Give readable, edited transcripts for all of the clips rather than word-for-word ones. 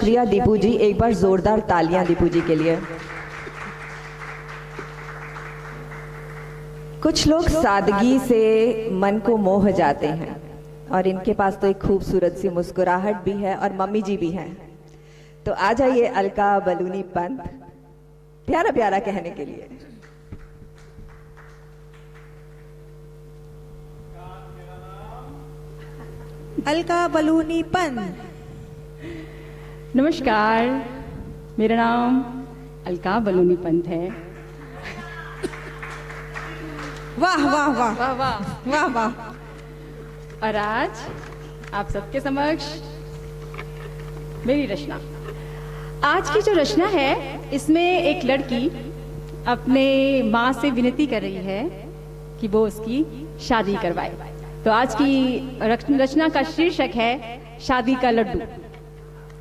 शुक्रिया दीपू जी, एक बार जोरदार तालियां दीपू जी के लिए। कुछ लोग सादगी से मन को मोह जाते हैं और इनके पास तो एक खूबसूरत सी मुस्कुराहट भी है और मम्मी जी भी हैं। तो आ जाइए अलका बलूनी पंत प्यारा प्यारा कहने के लिए। अलका बलूनी पंत। नमस्कार, मेरा नाम अलका बलूनी पंत है। वाह वाह वाह वाह वाह। वाह वाह। और आज आप सबके समक्ष मेरी रचना। आज की जो रचना है इसमें एक लड़की अपने माँ से विनती कर रही है कि वो उसकी शादी करवाए। तो आज की रचना का शीर्षक है शादी का लड्डू।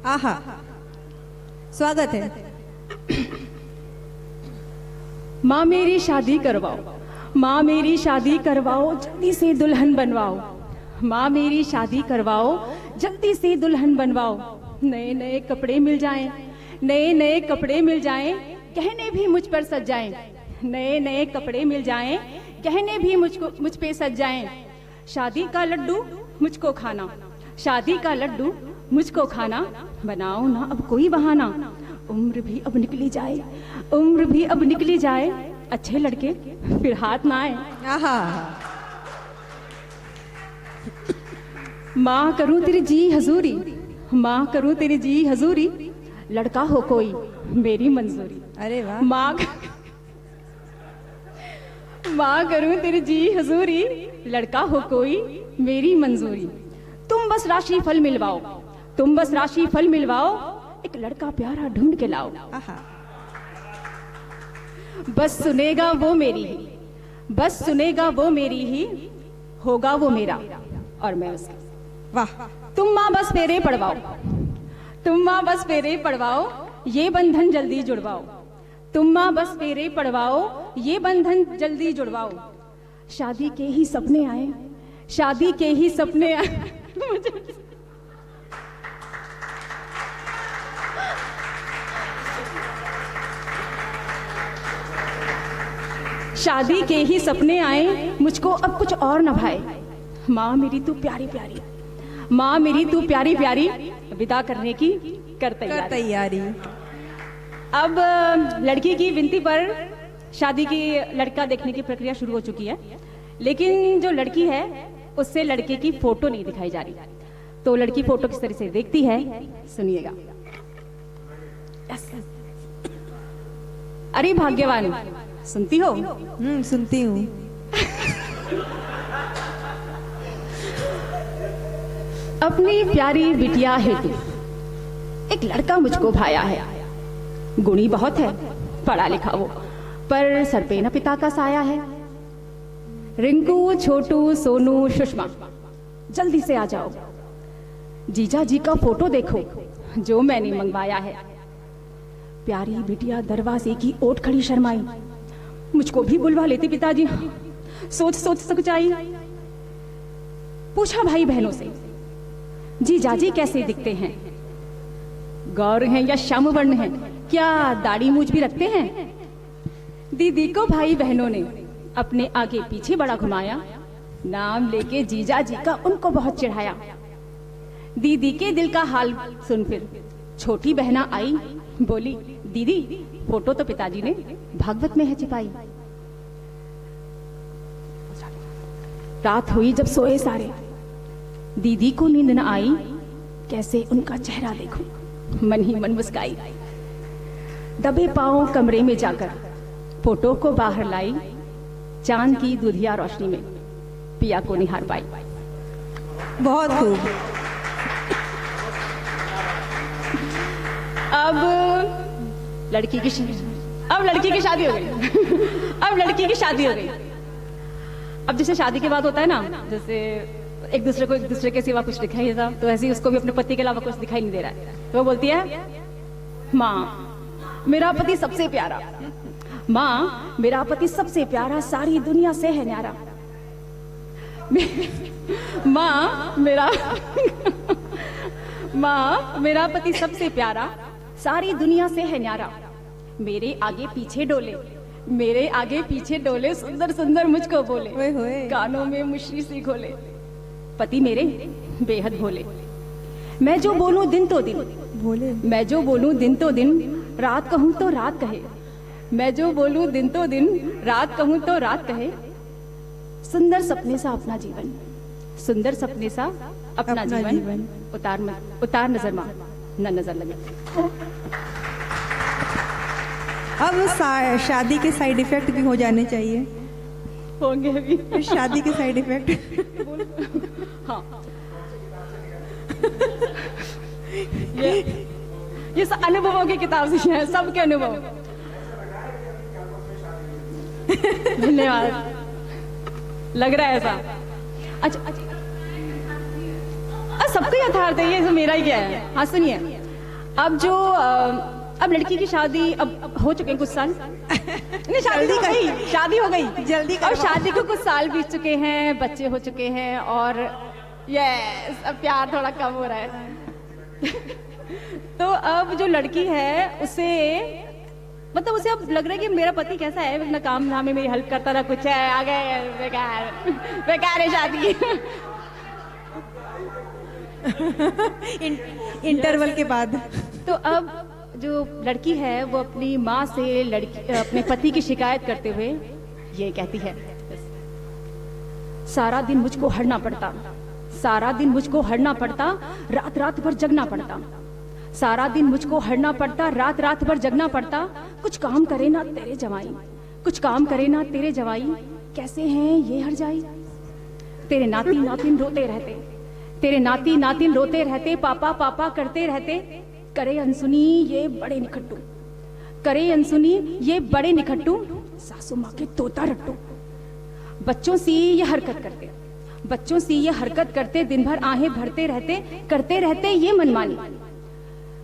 आहा, स्वागत है। माँ मेरी शादी करवाओ, माँ मेरी शादी करवाओ, जल्दी से दुल्हन बनवाओ। माँ मेरी शादी करवाओ, जल्दी से दुल्हन बनवाओ। नए नए कपड़े मिल जाएं, नए नए कपड़े मिल जाएं, गहने भी मुझ पर सज जाएं। नए नए कपड़े मिल जाएं, गहने भी मुझ पे सज जाएं। शादी का लड्डू मुझको खाना, शादी का लड्डू मुझको खाना। बनाओ ना अब कोई बहाना, उम्र भी अब निकली जाए, उम्र भी अब निकली जाए। अच्छे लड़के फिर हाथ ना आए। आहा। माँ करूं तेरी जी हजूरी, माँ करूं तेरी जी हजूरी, लड़का हो कोई मेरी मंजूरी। अरे वाह। माँ करूं तेरी जी हजूरी, लड़का हो कोई मेरी मंजूरी। तुम बस राशि फल मिलवाओ, तुम बस राशि फल मिलवाओ, एक लड़का प्यारा ढूंढ के लाओ। आहा। बस सुनेगा वो मेरी ही, बस सुनेगा वो मेरी ही, होगा वो मेरा और मैं उसका। वाह। तुम माँ बस फेरे पड़वाओ, तुम माँ बस फेरे पड़वाओ, ये बंधन जल्दी जुड़वाओ। तुम माँ बस फेरे पड़वाओ, ये बंधन जल्दी जुड़वाओ। शादी के ही सपने आए, शादी के ही सपने आए। शादी के ही सपने आए, मुझको अब कुछ और न भाए। माँ मेरी तू प्यारी प्यारी, माँ मेरी तू प्यारी प्यारी, विदा करने की कर तैयारी। अब लड़की की विनती पर शादी की लड़का देखने की प्रक्रिया शुरू हो चुकी है, लेकिन जो लड़की है उससे लड़के की फोटो नहीं दिखाई जा रही। तो लड़की फोटो किस तरह से देखती है सुनिएगा। अरे भाग्यवान, सुनती हो? सुनती हूँ। अपनी प्यारी बिटिया हेतु एक लड़का मुझको भाया है। गुणी बहुत है, पढ़ा लिखा वो, पर सर पे न पिता का साया है। रिंकू, छोटू, सोनू, सुषमा, जल्दी से आ जाओ। जीजा जी का फोटो देखो जो मैंने मंगवाया है। प्यारी बिटिया दरवाजे की ओट खड़ी शर्माई, मुझको भी बुलवा लेते पिताजी, सोच सोच सकुचाई। पूछा भाई बहनों से, जीजा जी कैसे दिखते हैं? गौर हैं या श्याम वर्ण हैं? क्या दाढ़ी मूछ भी रखते हैं? दीदी को भाई बहनों ने अपने आगे पीछे बड़ा घुमाया, नाम लेके जीजा जी का उनको बहुत चिढ़ाया। दीदी के दिल का हाल सुन फिर छोटी बहना आई, बोली दीदी फोटो तो पिताजी ने भागवत में है छिपाई। रात हुई जब सोए सारे, दीदी को नींद न आई, कैसे उनका चेहरा देखूं, मन ही मन मुस्काई। दबे पांव कमरे में जाकर फोटो को बाहर लाई, चांद की दुधिया रोशनी में पिया को निहार पाई। बहुत खूब। अब लड़की की शादी हो गई। अब लड़की की शादी हो गई। अब जैसे शादी के बाद होता है ना, जैसे एक दूसरे को एक दूसरे के सिवा कुछ दिखाई देता, तो ऐसे ही उसको भी अपने पति के अलावा कुछ दिखाई नहीं दे रहा है। तो वो बोलती है, माँ मेरा पति सबसे प्यारा, माँ मेरा पति सबसे प्यारा, सारी दुनिया से है न्यारा। माँ मेरा माँ मेरा पति सबसे प्यारा, सारी दुनिया से है न्यारा। मेरे आगे पीछे डोले, मेरे आगे पीछे डोले, सुंदर सुंदर मुझको बोले, ओए होए। कानों में मुश्री सी घोले। पति मेरे बेहद भोले, मैं जो बोलूं दिन तो दिन, भोले। मैं जो बोलूं दिन तो दिन, रात कहूं तो रात कहे। मैं जो बोलूं दिन तो दिन, रात कहूं तो रात कहे। सुंदर सपने सा अपना जीवन, सुंदर सपने सा अपना जीवन। उतार नजर माँ, न नजर लगे। अब शादी के साइड इफेक्ट भी हो जाने चाहिए। होंगे भी शादी के साइड इफेक्ट। हाँ। ये सब अनुभवों की किताब से है, सबके अनुभव। धन्यवाद। लग रहा है ऐसा। अच्छा, सबको यथार्थ है, ये सब मेरा ही क्या है। हाँ सुनिए, अब जो अब लड़की की शादी अब हो चुके हैं कुछ साल। नहीं, शादी हो गई, शादी हो गई जल्दी और शादी को कुछ साल बीत चुके हैं, बच्चे हो चुके हैं और यस अब प्यार थोड़ा कम हो रहा है। तो अब जो लड़की है उसे मतलब उसे अब लग रहा है कि मेरा पति कैसा है, ना काम धाम में मेरी हेल्प करता ना कुछ है, आ गए बेकार बेकार है शादी। इंटरवल के बाद। तो अब जो लड़की है वो अपनी माँ से अपने पति की शिकायत करते हुए ये कहती है, सारा दिन मुझको हरना पड़ता, सारा दिन मुझको हरना पड़ता, रात रात भर जगना पड़ता, सारा दिन मुझको हरना पड़ता, रात रात भर जगना पड़ता। कुछ काम करे ना तेरे जवाई, कुछ काम करे ना तेरे जवाई, कैसे हैं ये हर जाई। तेरे नाती नातिन रोते रहते, तेरे नाती नातिन रोते रहते, पापा पापा करते रहते। करे अनसुनी ये बड़े निखट्टू, करे अनसुनी ये बड़े निखट्टू, सासू माँ के तोता रट्टू। बच्चों सी ये हरकत करते, बच्चों सी ये हरकत करते, दिन भर आहें भरते रहते, करते रहते ये मनमानी।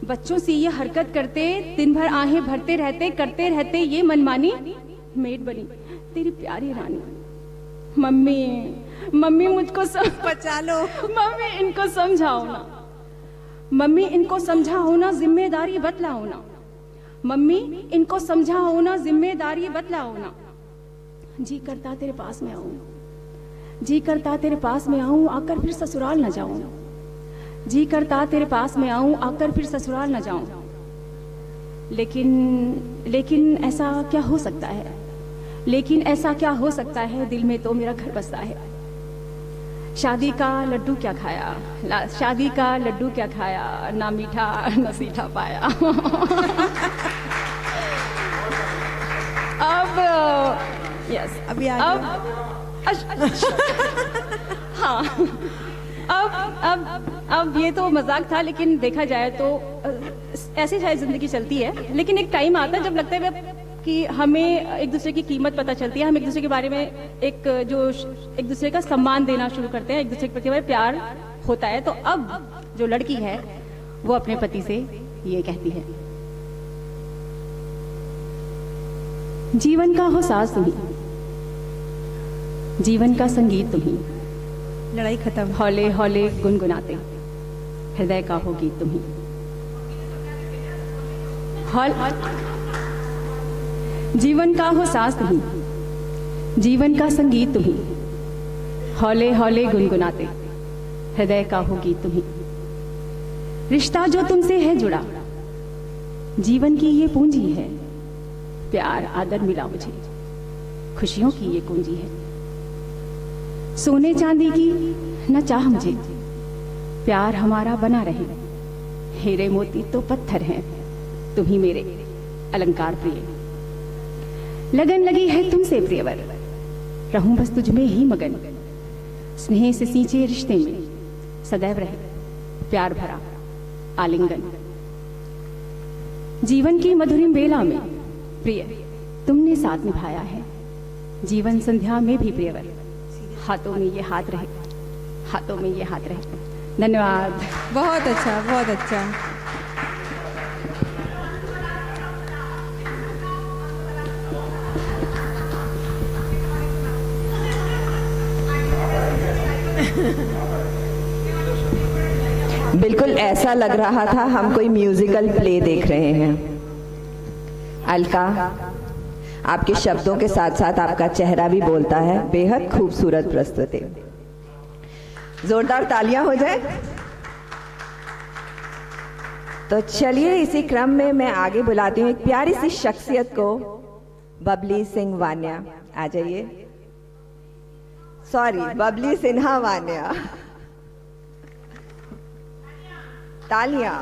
बच्चों सी ये हरकत करते, दिन भर आहें भरते रहते, करते रहते ये मनमानी। मेड बनी तेरी प्यारी रानी। मम्मी मम्मी मुझको बचा लो। मम्मी इनको समझाओ ना, मम्मी इनको समझाओ ना, जिम्मेदारी बतलाओ ना। मम्मी इनको समझाओ ना, जिम्मेदारी बतलाओ ना। जी करता तेरे पास में आऊं, जी करता तेरे पास में आऊं, आकर फिर ससुराल न जाऊं। जी करता तेरे पास में आऊं, आकर फिर ससुराल न जाऊं। लेकिन ऐसा क्या हो सकता है, लेकिन ऐसा क्या हो सकता है, दिल में तो मेरा घर बसता है। शादी का लड्डू क्या खाया, शादी का लड्डू क्या खाया, ना मीठा ना सीठा पाया। अब यस अभी हाँ अब ये तो मजाक था, लेकिन देखा जाए तो ऐसे शायद जिंदगी चलती है। लेकिन एक टाइम आता है जब लगता है कि हमें एक दूसरे की कीमत पता चलती है, हम एक दूसरे के बारे में एक दूसरे का सम्मान देना शुरू करते हैं, एक दूसरे के प्रति हमारा प्यार होता है। तो अब जो लड़की है वो अपने पति से ये कहती है, जीवन का हो साज तुम्ही, जीवन का संगीत तुम्ही, लड़ाई खत्म। हौले हौले गुनगुनाते हृदय का हो गीत तुम्ही। जीवन का हो साज तुम्ही, जीवन का संगीत तुम्ही, हौले हौले गुनगुनाते हृदय का हो गीत तुम्ही। रिश्ता जो तुमसे है जुड़ा, जीवन की ये पूंजी है, प्यार आदर मिला मुझे, खुशियों की ये कुंजी है। सोने चांदी की न चाह मुझे, प्यार हमारा बना रहे, हीरे मोती तो पत्थर हैं, तुम ही मेरे अलंकार प्रिय। लगन लगी है तुमसे प्रियवर, रहूं बस तुझ में ही मगन, स्नेह से सींचे रिश्ते में सदैव रहे प्यार भरा आलिंगन। जीवन की मधुरिम बेला में प्रिय तुमने साथ निभाया है, जीवन संध्या में भी प्रियवर हाथों में ये हाथ रहे, हाथों में ये हाथ रहे। धन्यवाद। बहुत अच्छा, बहुत अच्छा। बिल्कुल। बिल्कुल ऐसा लग रहा था हम कोई म्यूजिकल प्ले देख रहे हैं। अलका, आपके शब्दों के साथ साथ आपका चेहरा भी बोलता है। बेहद खूबसूरत प्रस्तुति, जोरदार तालियां हो जाए। तो चलिए इसी क्रम में मैं आगे बुलाती हूँ एक प्यारी सी शख्सियत को, बबली सिंह वान्या। आ जाइए। सॉरी, बबली सिन्हा वान्या। तालियां।